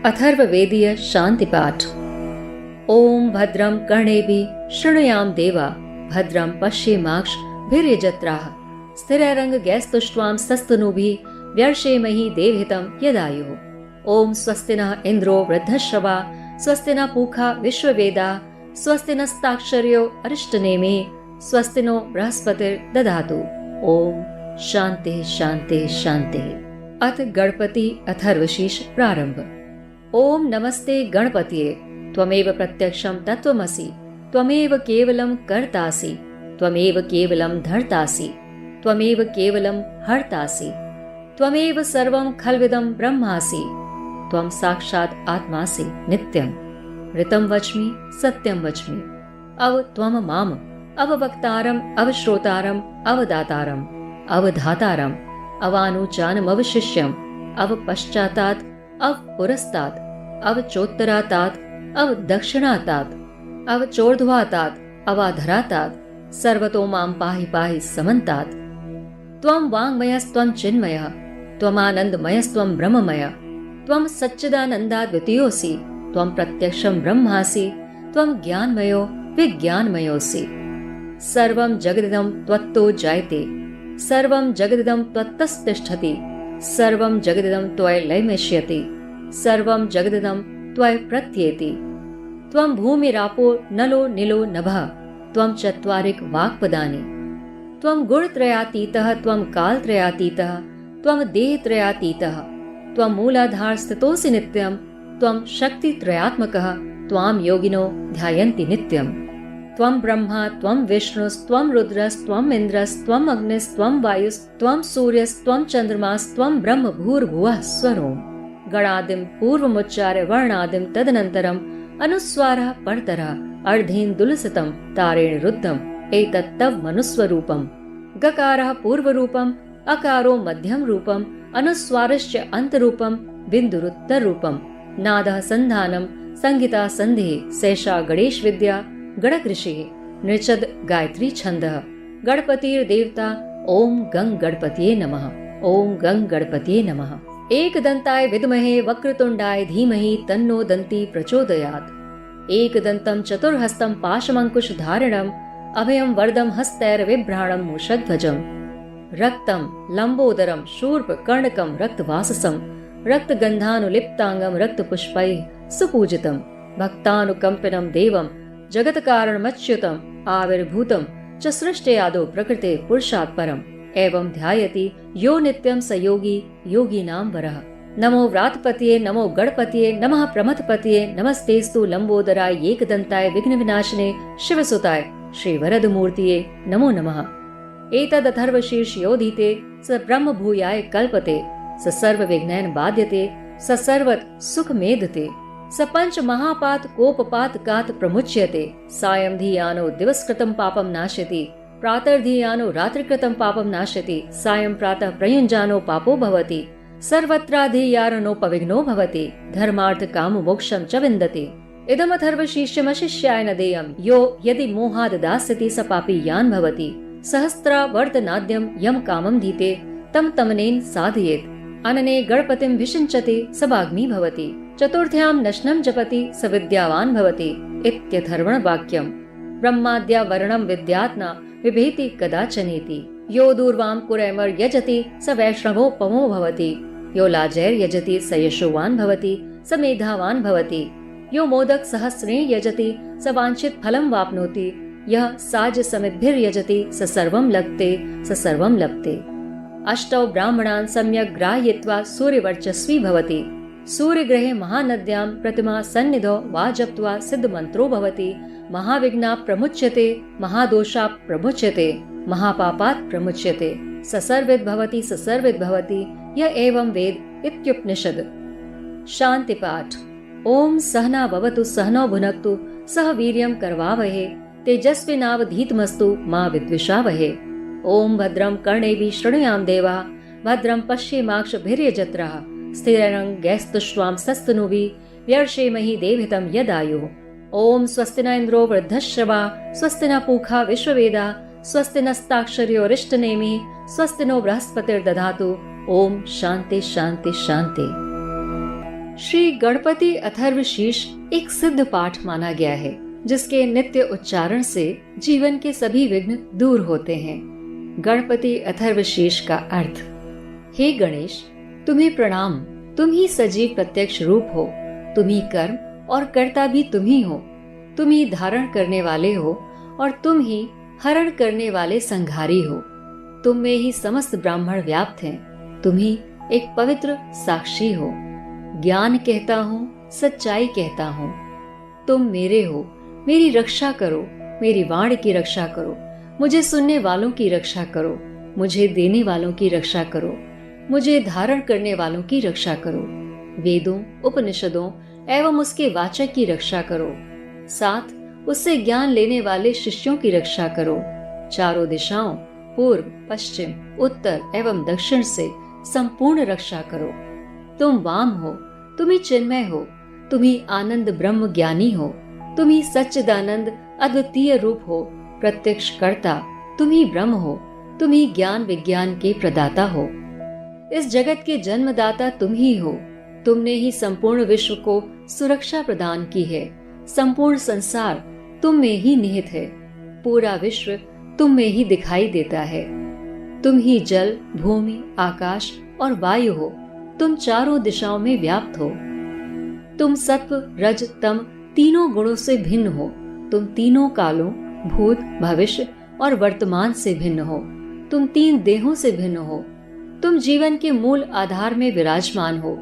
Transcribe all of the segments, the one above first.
अथर्ववेदीय शांति पाठ। ओम भद्रं कर्णेभिः शृणुयाम देवा भद्रं पश्येमाक्षभिर्यजत्राः स्थिरैरङ्गैस्तुष्ट्वां सस्तनूभिः व्यर्षेमहि देवहितं यदायुः। ओम स्वस्ति नः इन्द्रो वृद्धश्रवा स्वस्ति नः पूषा विश्ववेदाः स्वस्ति नस्ताक्षर्यो अरिष्टनेमिः स्वस्ति नो बृहस्पतिर्दधातु। ओम शांति शांति शांति। अथ गणपति अथर्वशीर्ष प्रारंभ। ओम नमस्ते गणपतये त्वमेव प्रत्यक्षं तत्त्वमसि त्वमेव केवलं कर्तासि त्वमेव केवलं धर्तासि त्वमेव केवलं हर्तासि त्वमेव सर्वं खल्विदं ब्रह्मासि त्वं साक्षात् आत्मासि नित्यं। ऋतं वच्मि सत्यं वच्मि अव त्वं माम अववक्तारम् अवश्रोतारम् अवदातारम् अवधातारम् अवानुचानमवशिष्यम् अवपश्चातात् अवपुरस्तात् अवचोत्तरातात् अवदक्षिणातात् अवचोर्ध्वातात् अवाधरातात् सर्वतो मां पाहि पाहि समन्तात्। त्वं वाङ्मयस्त्वं चिन्मयः त्वमानन्दमयस्त्वं ब्रह्ममयः त्वं सच्चिदानन्दाद्वितीयोऽसि त्वं प्रत्यक्षं ब्रह्मासि त्वं ज्ञानमयो विज्ञानमयोऽसि। सर्वं जगदिदं त्वत्तो जायते सर्वं जगदिदं त्वत्तस्तिष्ठति सर्वं जगदिदं त्वयि लयमेष्यति सर्वं जगदिदं त्वयि प्रत्येति। त्वं भूमिरापो नलो निलो नभः त्वं चत्वारिक वाक्पदानि त्वं गुणत्रयातीतः त्वं कालत्रयातीतः त्वं देहत्रयातीतः त्वं मूलाधार स्थितोऽसि नित्यं त्वं शक्तित्रयात्मकः त्वां योगिनो ध्यायन्ति नित्यम्। त्वं ब्रह्मा त्वं विष्णुस्त्वं रुद्रस्त्वम् इन्द्रस्त्वम् अग्निस्त्वं वायुस्त्वं सूर्यस्त्वं चन्द्रमास्त्वं ब्रह्म भूर्भुवः स्वरोम्। गणादिं पूर्वमुच्चार्य वर्णादिं तदनन्तरम् अनुस्वारः परतरः अर्धेन्दुलसितं तारेण रुद्धम् एतत् तव मनुस्वरूपम्। गकारः पूर्वरूपम् अकारो मध्यम रूपम् अनुस्वारश्च अन्तरूपम् बिन्दुरुत्तररूपम्। नादः सन्धानम् संहिता सन्धिः शेषा गणेश विद्या गणकृषिः नृचद गायत्री छन्दः। गणपतिर्देवता ओम गं गणपतये नमः। ओम गं गणपतये नमः। एकदन्ताय विद्महे वक्रतुण्डाय धीमहि तन्नो दन्ती प्रचोदयात्। एकदन्तं चतुर्हस्तं पाशमङ्कुशधारिणम् अभयं वरदं हस्तैर्बिभ्राणं मूषध्वजम्। रक्तं लम्बोदरं शूर्पकर्णकं रक्तवाससं रक्तगन्धानुलिप्ताङ्गं रक्तपुष्पैः सुपूजितं। भक्तानुकम्पिनं देवं जगत्कारणमच्युतम् आविर्भूतं च सृष्टयादौ प्रकृते पुरुषात् परम् एवं ध्यायति यो नित्यं स योगी योगीनां वरः। नमो व्रातपतये नमो गणपतये नमः प्रमथपतये नमस्तेस्तु लंबोदराय एकदन्ताय विघ्नविनाशिने शिवसुताय श्रीवरदमूर्तये नमो नमः। एतदथर्वशीर्षयोधीते स ब्रह्मभूयाय कल्पते स सर्वविघ्नैः बाध्यते स सर्वत् सुखमेधते स पंच महापात कोपपात कात प्रमुच्यते। सायं धियानो दिवसकृतं पापं नाशयति प्रातर्धियानो रात्रिकृतं पापं नाशयति सायं प्रातः प्रयुञ्जानो पापो भवति सर्वत्राधियारणोपविघ्नो भवति धर्मार्थ काम मोक्षं च विन्दति। इदमथर्वशीर्षमशिष्याय न देयं यो यदि मोहाद् दास्यति स पापीयान् भवति। सहस्रावर्तनाद्यं यं कामं धीते तं तमनेन साधयेत्। अनने गणपतिं विषिञ्चति स वाग्मी भवति चतुर्थ्यां नशनं जपति स विद्यावान् भवति इत्यथर्वणवाक्यम्। ब्रह्माद्या वर्णं विद्यात्ना विभेति कदाचनेति। यो दूर्वां कुरैर्मर् यजति स वैष्णवोपमो भवति यो लाजैर्यजति स यशोवान् भवति स मेधावान् भवति यो मोदक सहस्रेण यजति स वाञ्छित फलं वाप्नोति यः साज समिद्भिर्यजति स सर्वं लभते स सर्वं लभते। अष्टौ ब्राह्मणान् सम्यक् ग्राह्यत्वा सूर्यवर्चस्वी भवति। सूर्यग्रहे महानद्यां प्रतिमा सन्निधौ वा जप्त्वा सिद्धमन्त्रो भवति। महाविघ्नात् प्रमुच्यते महादोषात् प्रमुच्यते महापापात् प्रमुच्यते। स सर्वविद् भवति स सर्वविद् भवति य एवं वेद इत्युपनिषद। शांति पाठ। ओम सहना भवतु सहनौ भुनक्तु सह वीर्यं करवावहे तेजस्विनावधीतमस्तु मा विद्विषावहे। ओम भद्रं कर्णेभिः शृणुयाम देवा भद्रं पश्येमाक्षभिर्यजत्राः स्थिरैरङ्गैस्तुष्ट्वां सस्तनूभिः व्यर्षेमहि देवहितं यदायुः। ओम स्वस्ति न इन्द्रो वृद्धश्रवा स्वस्ति न पूषा विश्ववेदाः स्वस्ति नस्ताक्षर्यो अरिष्टनेमिः स्वस्ति नो बृहस्पतिर्दधातु। ओम शांति शांति शांति। श्री गणपति अथर्वशीर्ष एक सिद्ध पाठ माना गया है, जिसके नित्य उच्चारण से जीवन के सभी विघ्न दूर होते हैं। गणपति अथर्वशीर्ष का अर्थ। हे गणेश, तुम्हें प्रणाम। तुम ही सजीव प्रत्यक्ष रूप हो, तुम ही कर्म और कर्ता भी तुम ही हो, तुम ही धारण करने वाले हो और तुम ही हरण करने वाले संघारी हो। तुम में ही समस्त ब्राह्मण व्याप्त हैं, तुम ही एक पवित्र साक्षी हो। ज्ञान कहता हूँ, सच्चाई कहता हूँ। तुम मेरे हो, मेरी रक्षा करो, मेरी वाणी की रक्षा करो, मुझे सुनने वालों की रक्षा करो, मुझे देने वालों की रक्षा करो, मुझे धारण करने वालों की रक्षा करो। वेदों, उपनिषदों एवं उसके वाचक की रक्षा करो, साथ उससे ज्ञान लेने वाले शिष्यों की रक्षा करो। चारों दिशाओं, पूर्व, पश्चिम, उत्तर एवं दक्षिण से संपूर्ण रक्षा करो। तुम वाम हो, तुम ही चिन्मय हो, तुम ही आनंद ब्रह्म ज्ञानी हो, तुम ही सच्चिदानंद अद्वितीय रूप हो, प्रत्यक्ष कर्ता तुम ही ब्रह्म हो, तुम ही ज्ञान विज्ञान के प्रदाता हो। इस जगत के जन्मदाता तुम ही हो, तुमने ही संपूर्ण विश्व को सुरक्षा प्रदान की है। संपूर्ण संसार तुम में ही निहित है, पूरा विश्व तुम में ही दिखाई देता है। तुम ही जल, भूमि, आकाश और वायु हो, तुम चारों दिशाओं में व्याप्त हो। तुम सत्व, रज, तम तीनों गुणों से भिन्न हो, तुम तीनों कालों, भूत, भविष्य और वर्तमान से भिन्न हो, तुम तीन देहों से भिन्न हो, तुम जीवन के मूल आधार में विराजमान हो।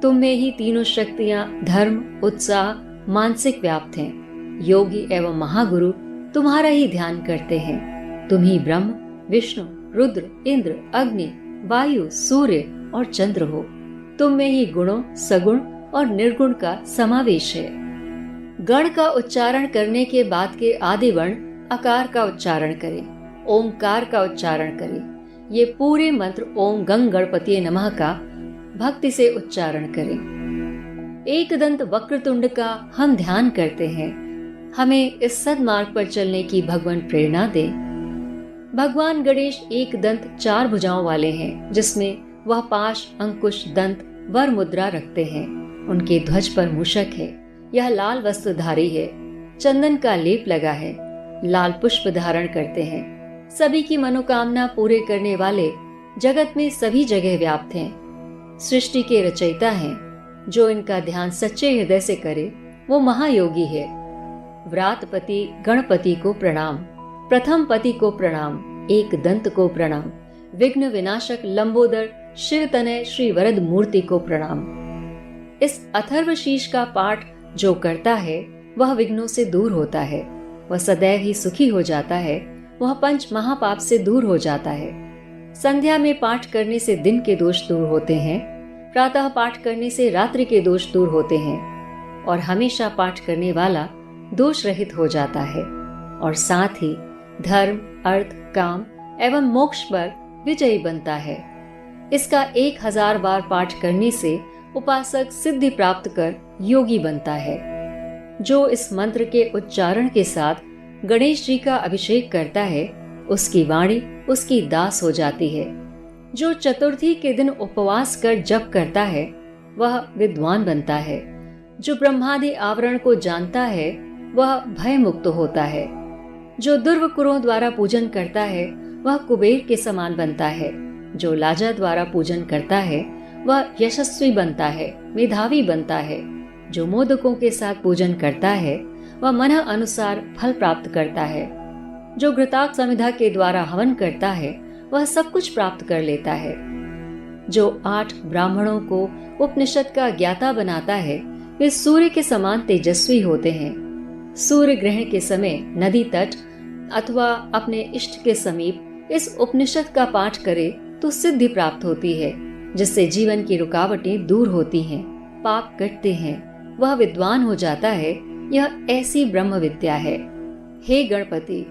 तुम में ही तीनों शक्तियां, धर्म, उत्साह, मानसिक व्याप्त हैं। योगी एवं महागुरु तुम्हारा ही ध्यान करते हैं। तुम ही ब्रह्म, विष्णु, रुद्र, इंद्र, अग्नि, वायु, सूर्य और चंद्र हो। तुम में ही गुणों, सगुण और निर्गुण का समावेश है। गण का उच्चारण करने के बाद के आदि वर्ण अकार का उच्चारण करें, ओंकार का उच्चारण करें। ये पूरे मंत्र ओम गंग गणपतिये नमः का भक्ति से उच्चारण करें। एक दंत वक्रतुंड का हम ध्यान करते हैं। हमें इस सद्मार्ग पर चलने की भगवान प्रेरणा दे। भगवान गणेश एक दंत चार भुजाओं वाले हैं, जिसमें वह पाश, अंकुश, दंत, वर मुद्रा रखते हैं। उनके ध्वज पर मूषक है। यह लाल वस्त्रधारी है, चंदन का लेप लगा है, लाल पुष्प धारण करते हैं। सभी की मनोकामना पूरे करने वाले जगत में सभी जगह व्याप्त हैं। सृष्टि के रचयिता हैं। जो इनका ध्यान सच्चे हृदय से करे वो महायोगी है। व्रातपति गणपति को प्रणाम, प्रथम पति को प्रणाम, एक दंत को प्रणाम, विघ्न विनाशक लंबोदर शिव तनय श्री वरद मूर्ति को प्रणाम। इस अथर्वशीर्ष का पाठ जो करता है वह विघ्नों से दूर होता है, वह सदैव ही सुखी हो जाता है, वह पंच महापाप से दूर हो जाता है। संध्या में पाठ करने से दिन के दोष दूर होते हैं, प्रातः पाठ करने से रात्रि के दोष दूर होते हैं और हमेशा पाठ करने वाला दोष रहित हो जाता है और साथ ही धर्म, अर्थ, काम एवं मोक्ष पर विजयी बनता है। इसका 1000 बार पाठ करने से उपासक सिद्धि प्राप्त कर योगी बनता है। जो इस मंत्र के उच्चारण के साथ गणेश जी का अभिषेक करता है, उसकी वाणी उसकी दास हो जाती है। जो चतुर्थी के दिन उपवास कर जप करता है वह विद्वान बनता है। जो ब्रह्मादि आवरण को जानता है वह भय मुक्त होता है। जो दुर्वकुरों द्वारा पूजन करता है वह कुबेर के समान बनता है। जो लाजा द्वारा पूजन करता है वह यशस्वी बनता है, मेधावी बनता है। जो मोदकों के साथ पूजन करता है वह मन अनुसार फल प्राप्त करता है। जो घृताक समिधा के द्वारा हवन करता है वह सब कुछ प्राप्त कर लेता है। जो 8 ब्राह्मणों को उपनिषद का ज्ञाता बनाता है वे सूर्य के समान तेजस्वी होते हैं। सूर्य ग्रहण के समय नदी तट अथवा अपने इष्ट के समीप इस उपनिषद का पाठ करे तो सिद्धि प्राप्त होती है, जिससे जीवन की रुकावटें दूर होती हैं, पाप कटते हैं, वह विद्वान हो जाता है। यह ऐसी ब्रह्म विद्या है। हे गणपति,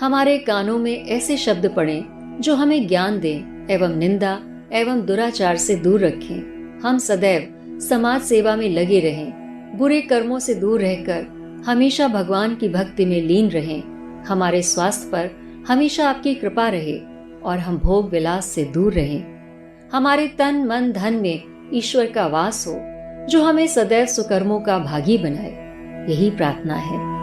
हमारे कानों में ऐसे शब्द पड़े जो हमें ज्ञान दें एवं निंदा एवं दुराचार से दूर रखें। हम सदैव समाज सेवा में लगे रहें, बुरे कर्मों से दूर रहकर हमेशा भगवान की भक्ति में लीन रहें। हमारे स्वास्थ्य पर हमेशा आपकी कृपा रहे और हम भोग विलास से दूर रहें। हमारे तन मन धन में ईश्वर का वास हो। जो हमें सदैव सुकर्मों का भागी बनाए, यही प्रार्थना है।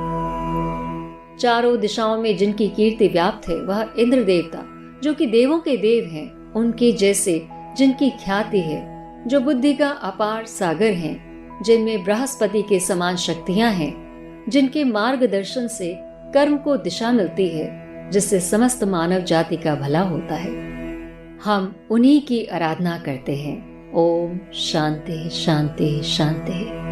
चारों दिशाओं में जिनकी कीर्ति व्याप्त है, वह इंद्र देवता जो कि देवों के देव हैं, उनके जैसे जिनकी ख्याति है, जो बुद्धि का अपार सागर हैं, जिनमें बृहस्पति के समान शक्तियां हैं, जिनके मार्गदर्शन से कर्म को दिशा मिलती है, जिससे समस्त मानव जाति का भला होता है। हम उन्हीं की आराधना करते हैं। ओम शांति शांति शांति।